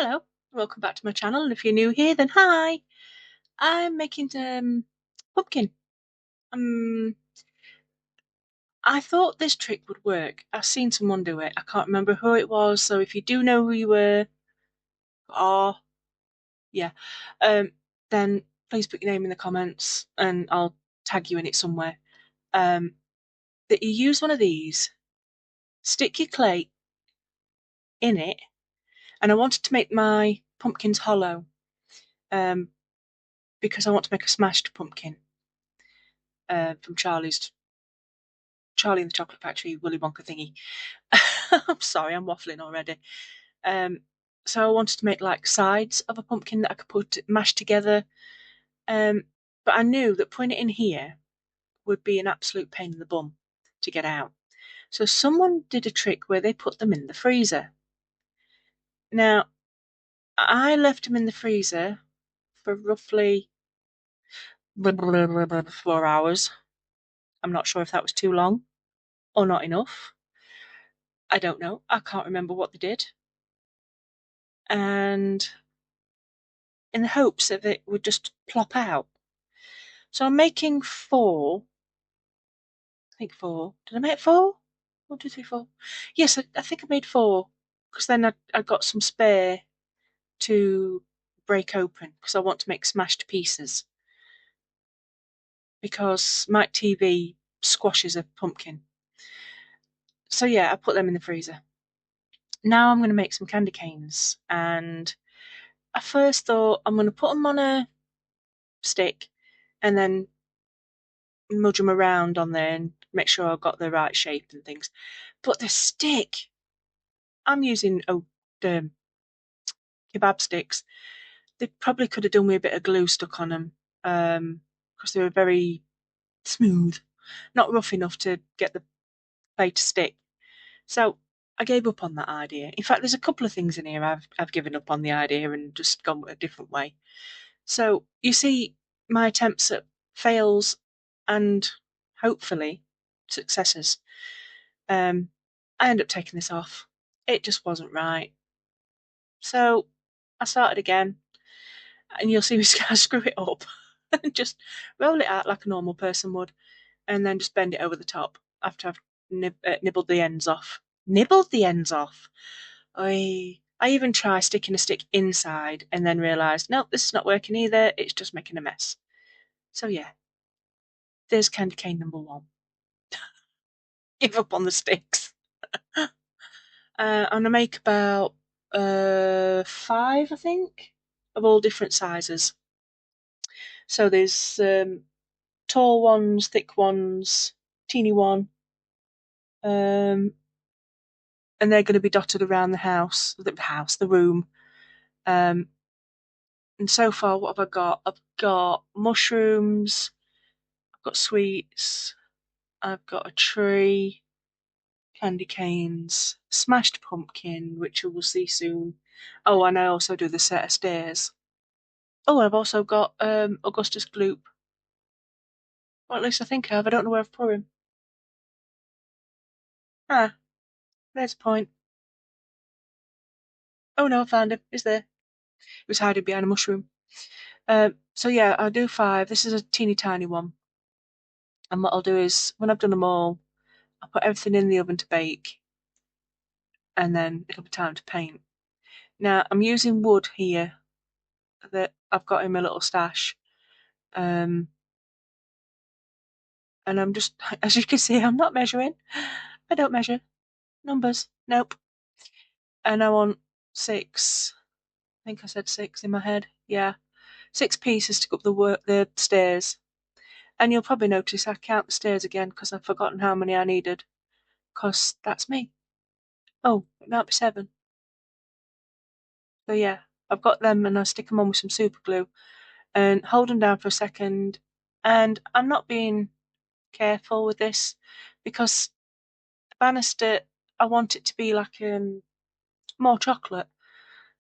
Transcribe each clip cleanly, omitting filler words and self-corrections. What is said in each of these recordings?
Hello, welcome back to my channel, and if you're new here, then hi. I'm making pumpkin. Um, I thought this trick would work. I've seen someone do it. I can't remember who it was, so if you do know who you were, or yeah, um, then please put your name in the comments, and I'll tag you in it somewhere. That you use one of these, stick your clay in it, and I wanted to make my pumpkins hollow, um, because I want to make a smashed pumpkin, from Charlie and the Chocolate Factory Willy Wonka thingy. I'm sorry, I'm waffling already. Um, so I wanted to make like sides of a pumpkin that I could put mashed together. Um, but I knew that putting it in here would be an absolute pain in the bum to get out. So someone did a trick where they put them in the freezer. Now, I left them in the freezer for roughly 4 hours. I'm not sure if that was too long or not enough. I don't know. I can't remember what they did. And in the hopes that it would just plop out. So I'm making four. I think four. Did I make four? 1, 2, 3, 4. Yes, I think I made four because then I got some spare to break open because I want to make smashed pieces. Because Mike TV squashes a pumpkin. So yeah, I put them in the freezer. Now I'm going to make some candy canes, and I first thought I'm going to put them on a stick and then mudge them around on there and make sure I've got the right shape and things. But the stick, I'm using kebab sticks. They probably could have done with a bit of glue stuck on them, because they were very smooth, not rough enough to get the clay to stick. So I gave up on that idea. In fact, there's a couple of things in here I've given up on the idea and just gone a different way. So you see my attempts at fails and hopefully successes. I end up taking this off. It just wasn't right. So I started again, and you'll see me screw it up and just roll it out like a normal person would, and then just bend it over the top after I've nibbled the ends off. Nibbled the ends off. I even tried sticking a stick inside and then realised, nope, this is not working either. It's just making a mess. So yeah, there's candy cane number one. Give up on the sticks. And I make about five, I think, of all different sizes. So there's tall ones, thick ones, teeny one, and they're going to be dotted around the room. Um, and so far, what have I got? I've got mushrooms, I've got sweets, I've got a tree, candy canes, smashed pumpkin, which you will see soon. Oh, and I also do the set of stairs. Oh, I've also got Augustus Gloop. Well, at least I think I have. I don't know where I've put him. Ah, there's a point. Oh no, I found him. He's there. He was hiding behind a mushroom. So yeah, I'll do five. This is a teeny tiny one. And what I'll do is, when I've done them all, I'll put everything in the oven to bake, and then it'll be time to paint. Now, I'm using wood here that I've got in my little stash. Um, and I'm just, as you can see, I'm not measuring. I don't measure. Numbers. Nope. And I want six. I think I said six in my head. Yeah. 6 pieces to go up the stairs. And you'll probably notice I count the stairs again because I've forgotten how many I needed. Because that's me. Oh, it might be 7. So yeah, I've got them and I stick them on with some super glue and hold them down for a second. And I'm not being careful with this because the banister, I want it to be like more chocolate.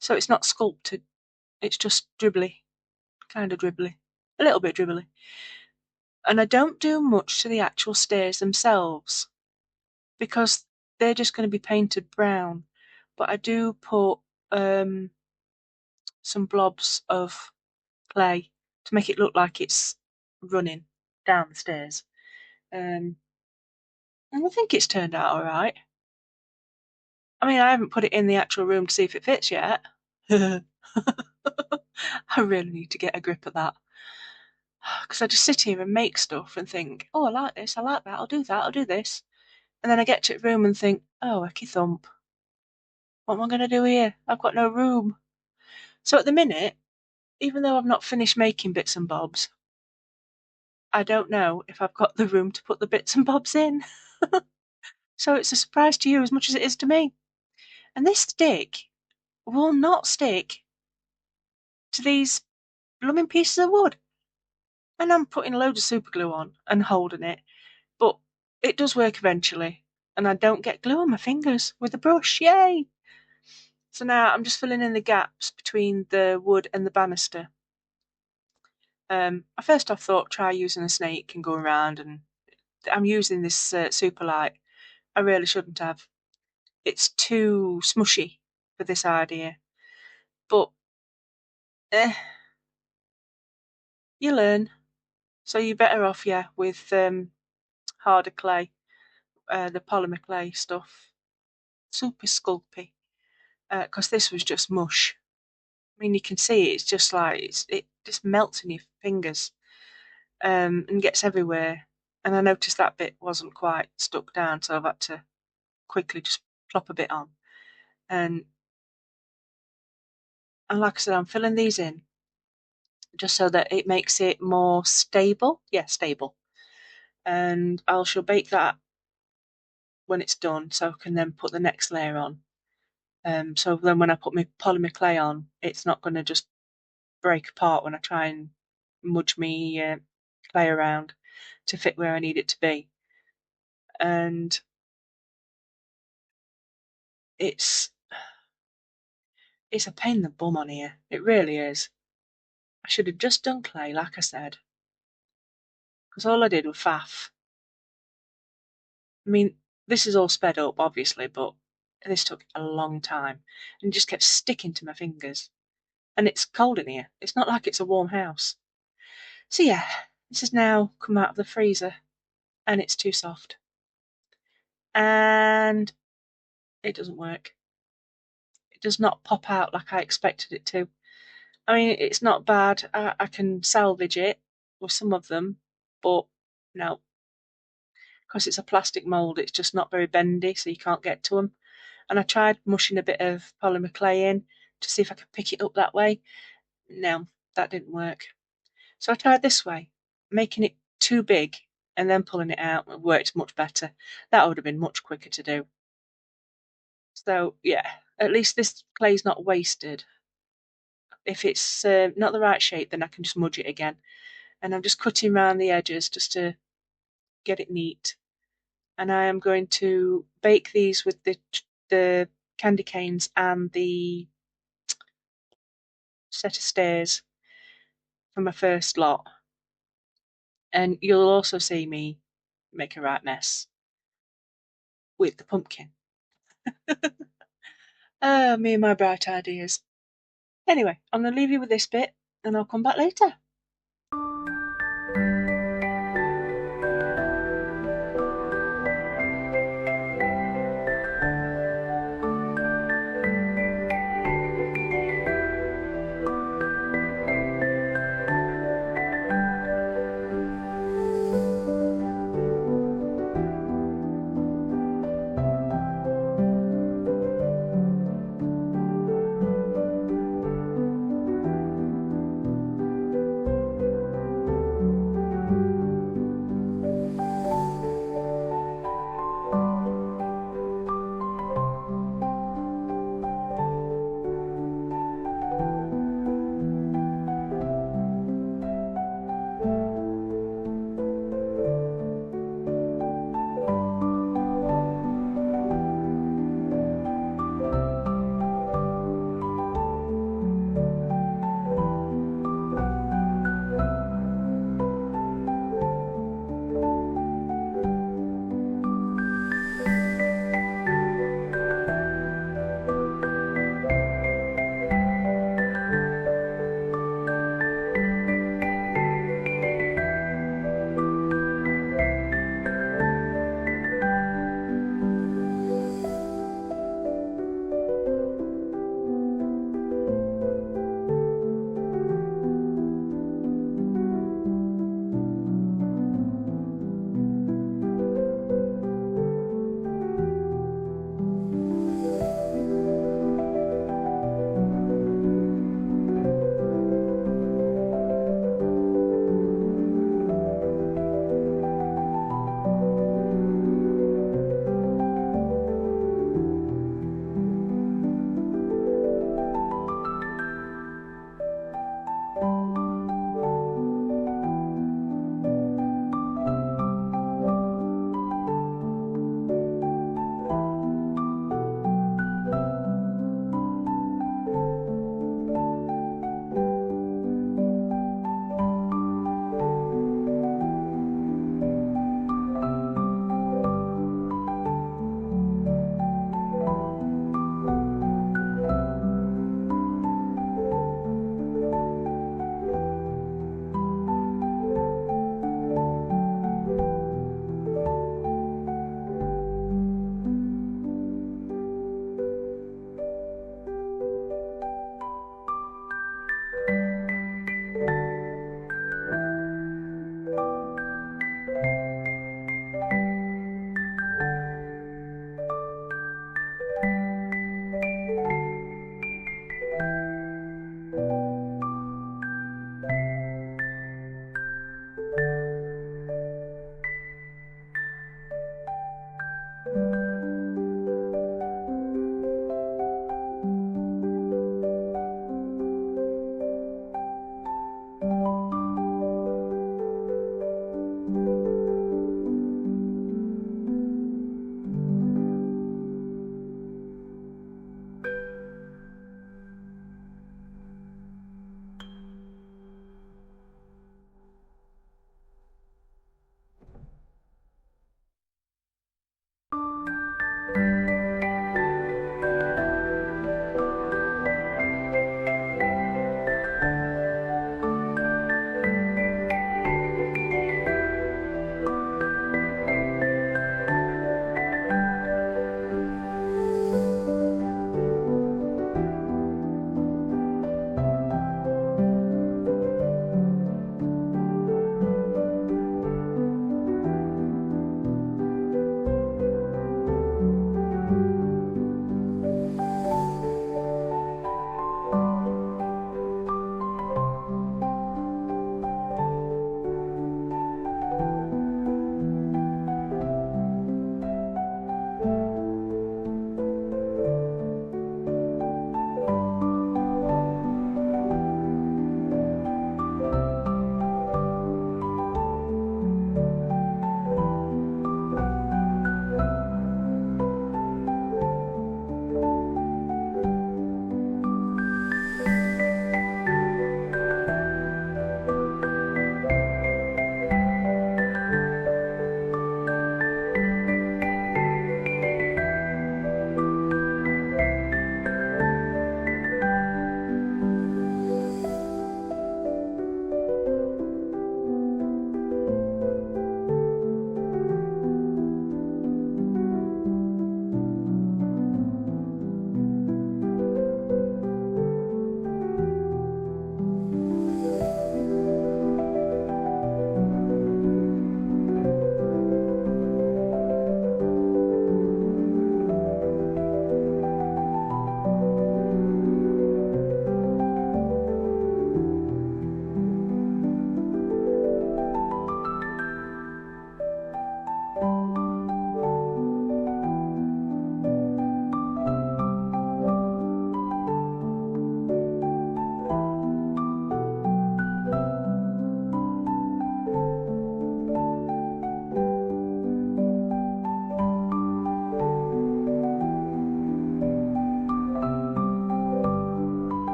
So it's not sculpted. It's just dribbly. Kind of dribbly. A little bit dribbly. And I don't do much to the actual stairs themselves because they're just going to be painted brown. But I do put some blobs of clay to make it look like it's running down the stairs. And I think it's turned out all right. I mean, I haven't put it in the actual room to see if it fits yet. I really need to get a grip at that. Because I just sit here and make stuff and think, oh, I like this, I like that, I'll do that, I'll do this. And then I get to the room and think, oh, ecky thump. What am I going to do here? I've got no room. So at the minute, even though I've not finished making bits and bobs, I don't know if I've got the room to put the bits and bobs in. So it's a surprise to you as much as it is to me. And this stick will not stick to these blooming pieces of wood. And I'm putting loads of super glue on and holding it, but it does work eventually. And I don't get glue on my fingers with the brush. Yay! So now I'm just filling in the gaps between the wood and the banister. I first off thought try using a snake and go around, and I'm using this super light. I really shouldn't have. It's too smushy for this idea. But you learn. So you're better off, yeah, with harder clay, the polymer clay stuff. Super sculpy. Because this was just mush. I mean, you can see it's just like it just melts in your fingers and gets everywhere. And I noticed that bit wasn't quite stuck down, so I've had to quickly just plop a bit on. And like I said, I'm filling these in just so that it makes it more stable. Yeah, stable. And I shall bake that when it's done, so I can then put the next layer on. So then when I put my polymer clay on, it's not going to just break apart when I try and mudge me clay around to fit where I need it to be. And it's a pain in the bum on here. It really is. I should have just done clay, like I said, because all I did was faff. I mean, this is all sped up, obviously, but this took a long time and just kept sticking to my fingers. And it's cold in here. It's not like it's a warm house. So yeah, this has now come out of the freezer and it's too soft. And it doesn't work. It does not pop out like I expected it to. I mean, it's not bad. I can salvage it with some of them, but no, because it's a plastic mould, it's just not very bendy, so you can't get to them. And I tried mushing a bit of polymer clay in to see if I could pick it up that way. No, that didn't work. So I tried this way, making it too big and then pulling it out. It worked much better. That would have been much quicker to do. So yeah, at least this clay's not wasted. If it's not the right shape, then I can just mudge it again. And I'm just cutting around the edges just to get it neat. And I am going to bake these with the candy canes and the set of stairs for my first lot. And you'll also see me make a right mess with the pumpkin. Me and my bright ideas. Anyway, I'm going to leave you with this bit and I'll come back later.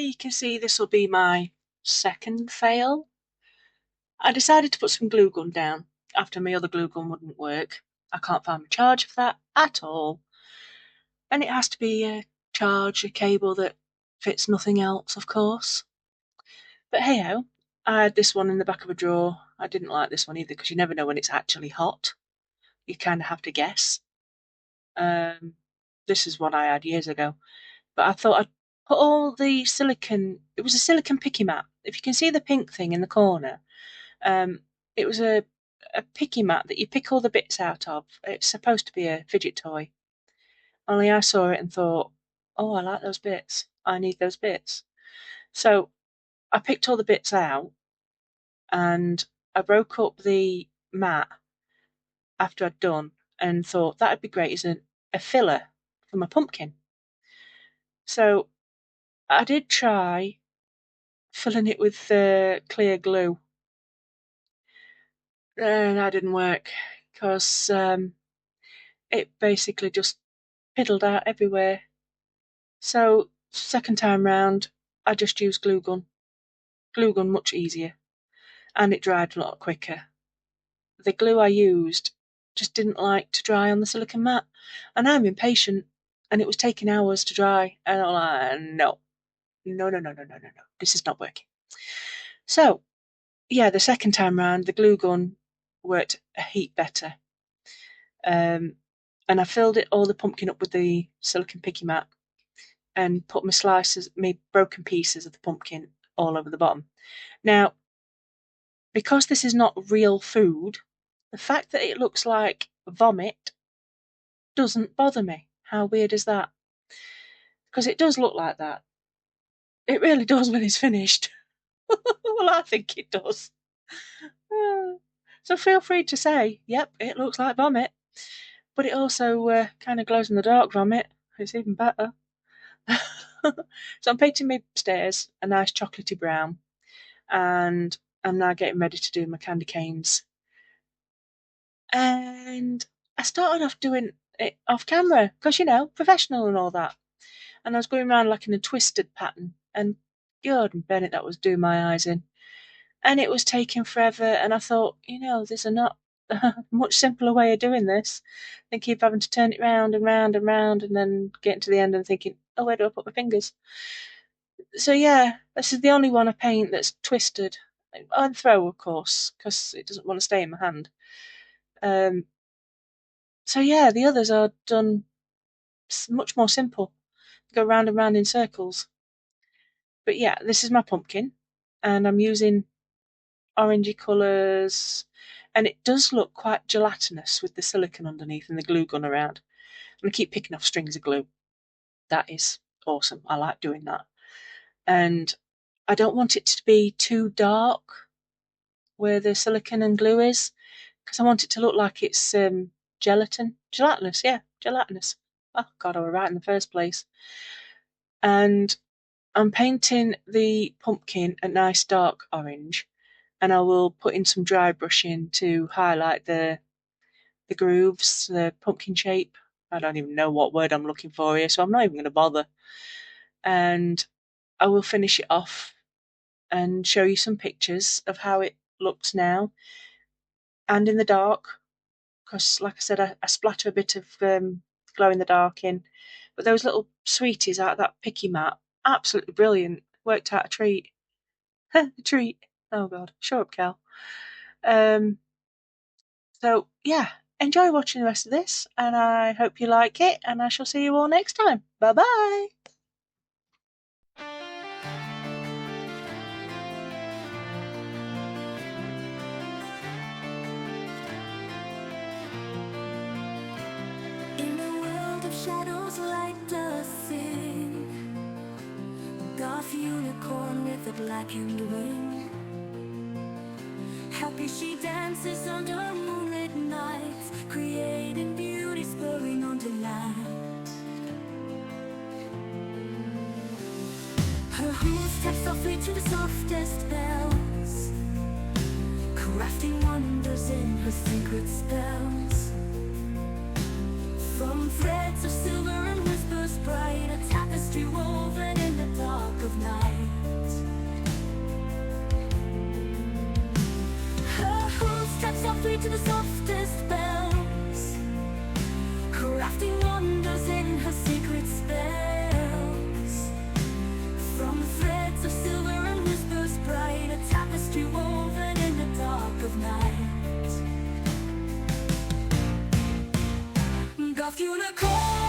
you can see this will be my second fail. I decided to put some glue gun down after my other glue gun wouldn't work. I can't find my charge for that at all. And it has to be a charge, a cable that fits nothing else, of course. But hey ho, I had this one in the back of a drawer. I didn't like this one either because you never know when it's actually hot. You kind of have to guess. This is one I had years ago. But I thought I'd put all the silicone, it was a silicone picky mat. If you can see the pink thing in the corner, it was a picky mat that you pick all the bits out of. It's supposed to be a fidget toy. Only I saw it and thought, oh, I like those bits. I need those bits. So I picked all the bits out and I broke up the mat after I'd done and thought that'd be great as a filler for my pumpkin. So I did try filling it with clear glue, and that didn't work because it basically just piddled out everywhere. So second time round, I just used glue gun. Glue gun much easier, and it dried a lot quicker. The glue I used just didn't like to dry on the silicone mat, and I'm impatient, and it was taking hours to dry, and I'm like, no, this is not working. So, yeah, the second time round, the glue gun worked a heap better. And I filled all the pumpkin up with the silicone picky mat and put my broken pieces of the pumpkin all over the bottom. Now, because this is not real food, the fact that it looks like vomit doesn't bother me. How weird is that? Because it does look like that. It really does when it's finished. Well, I think it does. So feel free to say, yep, it looks like vomit. But it also kind of glows in the dark vomit. It's even better. So I'm painting my stairs a nice chocolatey brown. And I'm now getting ready to do my candy canes. And I started off doing it off camera because, professional and all that. And I was going around like in a twisted pattern. And God and Bennett, that was doing my eyes in. And it was taking forever. And I thought, there's a not much simpler way of doing this than keep having to turn it round and round and round and then getting to the end and thinking, oh, where do I put my fingers? So yeah, this is the only one I paint that's twisted. And throw, of course, because it doesn't want to stay in my hand. So yeah, the others are done much more simple. Go round and round in circles. But yeah, this is my pumpkin, and I'm using orangey colours, and it does look quite gelatinous with the silicone underneath and the glue gun around. And I keep picking off strings of glue. That is awesome. I like doing that. And I don't want it to be too dark where the silicone and glue is, because I want it to look like it's gelatinous. Yeah, gelatinous. Oh God, I was right in the first place. And I'm painting the pumpkin a nice dark orange, and I will put in some dry brushing to highlight the grooves, the pumpkin shape. I don't even know what word I'm looking for here, so I'm not even going to bother. And I will finish it off and show you some pictures of how it looks now and in the dark, because like I said, I splatter a bit of glow in the dark in. But those little sweeties out of that picky mat, absolutely brilliant. Worked out a treat. A treat. Oh God, shut up, Cal. So yeah, enjoy watching the rest of this, and I hope you like it, and I shall see you all next time. Bye bye. In a world of shadows, light does sing. Goth unicorn with a blackened wing. Happy she dances under moonlit nights, creating beauty, spurring on delight. Her hooves step softly to the softest bells, crafting wonders in her secret spells. From threads of silver and whispers bright, a tapestry woven in the dark of night. Her hooves tap softly to the softest bells, crafting wonders in her secret spells. From the threads of silver and whispers bright, a tapestry woven in the dark of night. Goth unicorn